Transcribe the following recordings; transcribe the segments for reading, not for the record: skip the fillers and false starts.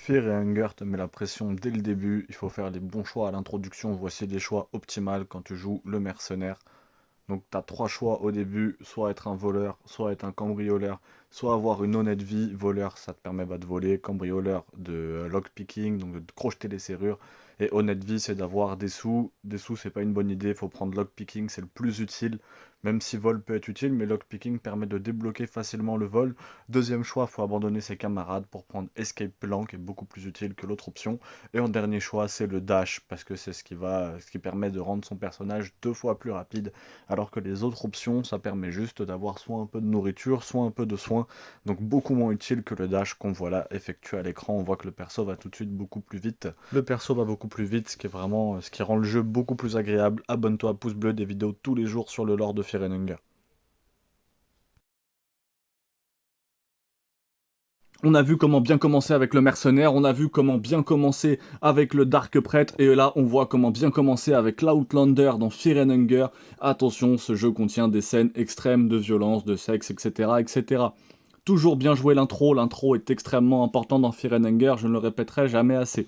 Fear et Hunger te met la pression dès le début, il faut faire les bons choix à l'introduction, voici les choix optimaux quand tu joues le mercenaire. Donc tu as trois choix au début, soit être un voleur, soit être un cambrioleur, soit avoir une honnête vie. Voleur, ça te permet de voler, cambrioleur de lockpicking, donc de crocheter les serrures. Et honnête vie, c'est d'avoir des sous. Des sous, c'est pas une bonne idée, il faut prendre lockpicking, c'est le plus utile. Même si vol peut être utile, mais lockpicking permet de débloquer facilement le vol. Deuxième choix, il faut abandonner ses camarades pour prendre escape plan, qui est beaucoup plus utile que l'autre option. Et en dernier choix, c'est le dash, parce que c'est ce qui permet de rendre son personnage 2 fois plus rapide alors que les autres options, ça permet juste d'avoir soit un peu de nourriture, soit un peu de soins, donc beaucoup moins utile que le dash qu'on voit là effectué à l'écran. On voit que le perso va tout de suite beaucoup plus vite. Le perso va beaucoup plus vite, ce qui est vraiment ce qui rend le jeu beaucoup plus agréable. Abonne-toi à Pouce Bleu, des vidéos tous les jours sur le lore de Fear and Hunger. On a vu comment bien commencer avec le mercenaire, on a vu comment bien commencer avec le Dark Prêtre, et là on voit comment bien commencer avec l'Outlander dans Fear and Hunger. Attention, ce jeu contient des scènes extrêmes de violence, de sexe, etc. etc. Toujours bien jouer l'intro est extrêmement important dans Fear and Hunger, je ne le répéterai jamais assez.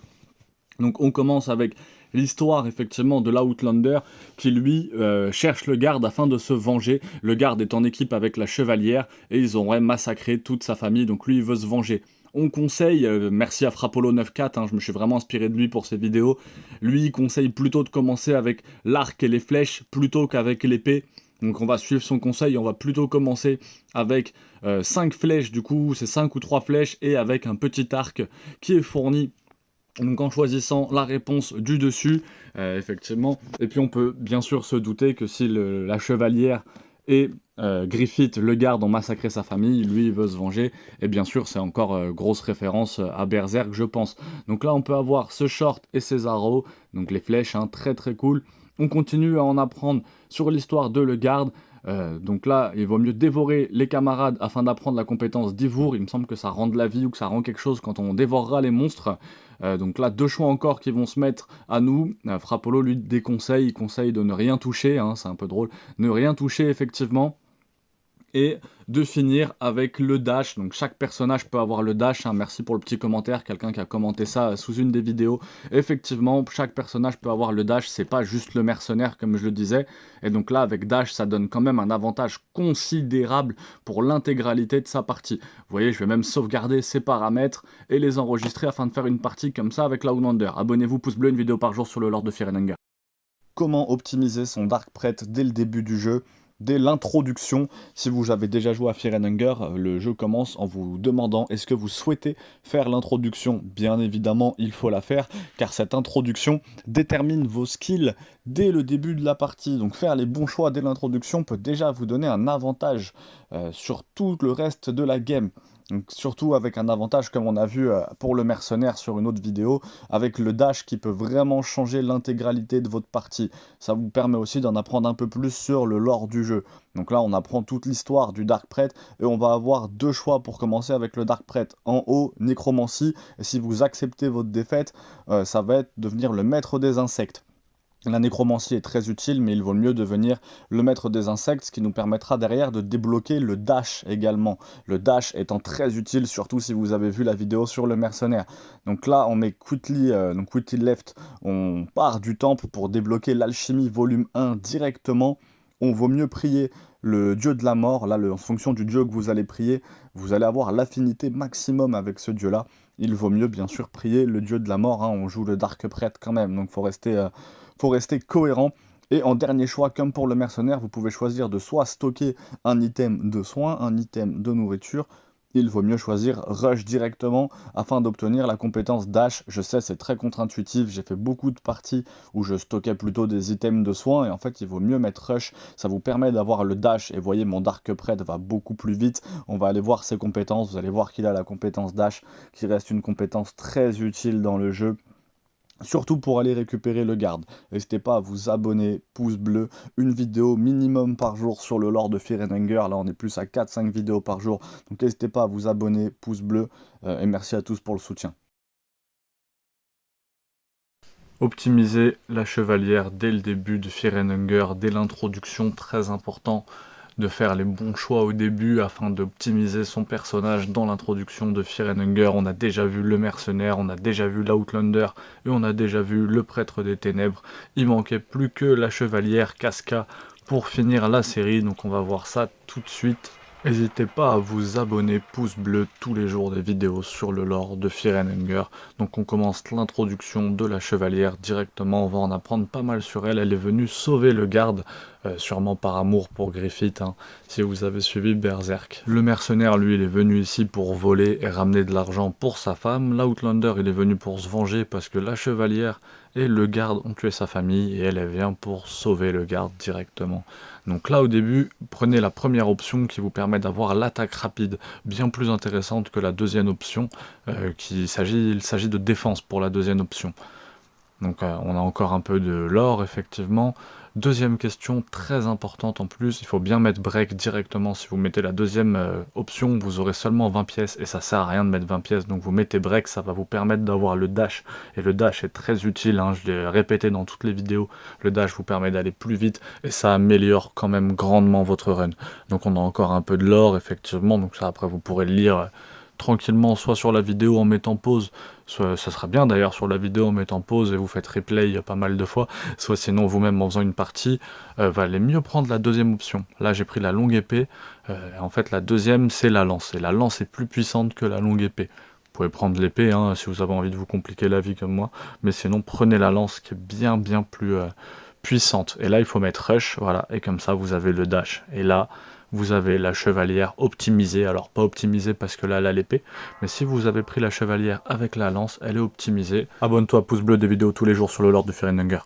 Donc on commence avec l'histoire effectivement de l'Outlander qui lui cherche le garde afin de se venger. Le garde est en équipe avec la chevalière et ils auraient massacré toute sa famille, donc lui il veut se venger. On conseille, merci à Frappolo94, hein, je me suis vraiment inspiré de lui pour ces vidéos, lui il conseille plutôt de commencer avec l'arc et les flèches plutôt qu'avec l'épée. Donc on va suivre son conseil, on va plutôt commencer avec 5 flèches, du coup c'est 5 ou 3 flèches, et avec un petit arc qui est fourni donc en choisissant la réponse du dessus, effectivement. Et puis on peut bien sûr se douter que si la chevalière et Griffith, le garde, ont massacré sa famille, lui il veut se venger, et bien sûr c'est encore grosse référence à Berserk je pense. Donc là on peut avoir ce short et ses arrows, donc les flèches, hein, très très cool. On continue à en apprendre sur l'histoire de le garde. Donc là, il vaut mieux dévorer les camarades afin d'apprendre la compétence d'ivour. Il me semble que ça rend de la vie ou que ça rend quelque chose quand on dévorera les monstres. Donc là, deux choix encore qui vont se mettre à nous. Frappolo lui déconseille, il conseille de ne rien toucher, hein, c'est un peu drôle. Ne rien toucher effectivement. Et de finir avec le dash. Donc chaque personnage peut avoir le dash, hein. Merci pour le petit commentaire, quelqu'un qui a commenté ça sous une des vidéos. Effectivement, chaque personnage peut avoir le dash, c'est pas juste le mercenaire comme je le disais. Et donc là, avec dash, ça donne quand même un avantage considérable pour l'intégralité de sa partie. Vous voyez, je vais même sauvegarder ces paramètres et les enregistrer afin de faire une partie comme ça avec l'Outlander. Abonnez-vous, pouce bleu, une vidéo par jour sur le lore de Fear and Hunger. Comment optimiser son Dark Prêtre dès le début du jeu, dès l'introduction. Si vous avez déjà joué à Fear and Hunger, le jeu commence en vous demandant est-ce que vous souhaitez faire l'introduction. Bien évidemment, il faut la faire, car cette introduction détermine vos skills dès le début de la partie. Donc faire les bons choix dès l'introduction peut déjà vous donner un avantage sur tout le reste de la game. Donc, surtout avec un avantage comme on a vu pour le mercenaire sur une autre vidéo, avec le dash qui peut vraiment changer l'intégralité de votre partie. Ça vous permet aussi d'en apprendre un peu plus sur le lore du jeu. Donc là on apprend toute l'histoire du Dark Prêtre et on va avoir deux choix pour commencer avec le Dark Prêtre. En haut, nécromancie, et si vous acceptez votre défaite, ça va être devenir le maître des insectes. La nécromancie est très utile, mais il vaut mieux devenir le maître des insectes, ce qui nous permettra derrière de débloquer le dash également. Le dash étant très utile, surtout si vous avez vu la vidéo sur le mercenaire. Donc là, on met quickly left, on part du temple pour débloquer l'alchimie volume 1 directement. On vaut mieux prier le dieu de la mort. Là, en fonction du dieu que vous allez prier, vous allez avoir l'affinité maximum avec ce dieu-là. Il vaut mieux bien sûr prier le dieu de la mort, hein. On joue le Dark Prêtre quand même, donc faut rester cohérent. Et en dernier choix, comme pour le mercenaire, vous pouvez choisir de soit stocker un item de soin, un item de nourriture. Il vaut mieux choisir Rush directement afin d'obtenir la compétence Dash. Je sais, c'est très contre-intuitif, j'ai fait beaucoup de parties où je stockais plutôt des items de soins, et en fait, il vaut mieux mettre Rush. Ça vous permet d'avoir le Dash, et vous voyez, mon Dark Prêtre va beaucoup plus vite. On va aller voir ses compétences, vous allez voir qu'il a la compétence Dash, qui reste une compétence très utile dans le jeu. Surtout pour aller récupérer le garde. N'hésitez pas à vous abonner, pouce bleu, une vidéo minimum par jour sur le lore de Fear and Hunger. Là, on est plus à 4-5 vidéos par jour. Donc n'hésitez pas à vous abonner, pouce bleu, et merci à tous pour le soutien. Optimiser la chevalière dès le début de Fear and Hunger, dès l'introduction, très important. de faire les bons choix au début afin d'optimiser son personnage dans l'introduction de Fear and Hunger. On a déjà vu le mercenaire, on a déjà vu l'Outlander et on a déjà vu le prêtre des ténèbres. Il manquait plus que la chevalière Casca pour finir la série, donc on va voir ça tout de suite. N'hésitez pas à vous abonner, pouce bleu, tous les jours des vidéos sur le lore de Fear and Hunger. Donc on commence l'introduction de la chevalière directement, on va en apprendre pas mal sur elle. Elle est venue sauver le garde, sûrement par amour pour Griffith, hein, si vous avez suivi Berserk. Le mercenaire, lui, il est venu ici pour voler et ramener de l'argent pour sa femme. L'Outlander, il est venu pour se venger parce que la chevalière et le garde ont tué sa famille et elle vient pour sauver le garde directement. Donc là au début, prenez la première option qui vous permet d'avoir l'attaque rapide, bien plus intéressante que la deuxième option, il s'agit de défense pour la deuxième option. Donc on a encore un peu de lore effectivement. Deuxième question, très importante en plus, il faut bien mettre break directement. Si vous mettez la deuxième option, vous aurez seulement 20 pièces et ça sert à rien de mettre 20 pièces. Donc vous mettez break, ça va vous permettre d'avoir le dash. Et le dash est très utile, hein, je l'ai répété dans toutes les vidéos. Le dash vous permet d'aller plus vite et ça améliore quand même grandement votre run. Donc on a encore un peu de lore effectivement, donc ça après vous pourrez le lire tranquillement, soit sur la vidéo en mettant pause, soit ça sera bien d'ailleurs sur la vidéo en mettant pause et vous faites replay pas mal de fois, soit sinon vous-même en faisant une partie, valait mieux prendre la deuxième option. Là j'ai pris la longue épée, en fait la deuxième c'est la lance, et la lance est plus puissante que la longue épée. Vous pouvez prendre l'épée hein, si vous avez envie de vous compliquer la vie comme moi, mais sinon prenez la lance qui est bien plus puissante. Et là il faut mettre rush, voilà, et comme ça vous avez le dash. Et là vous avez la chevalière optimisée, alors pas optimisée parce que là elle a l'épée, mais si vous avez pris la chevalière avec la lance, elle est optimisée. Abonne-toi, pouce bleu, des vidéos tous les jours sur le lore de Fear and Hunger.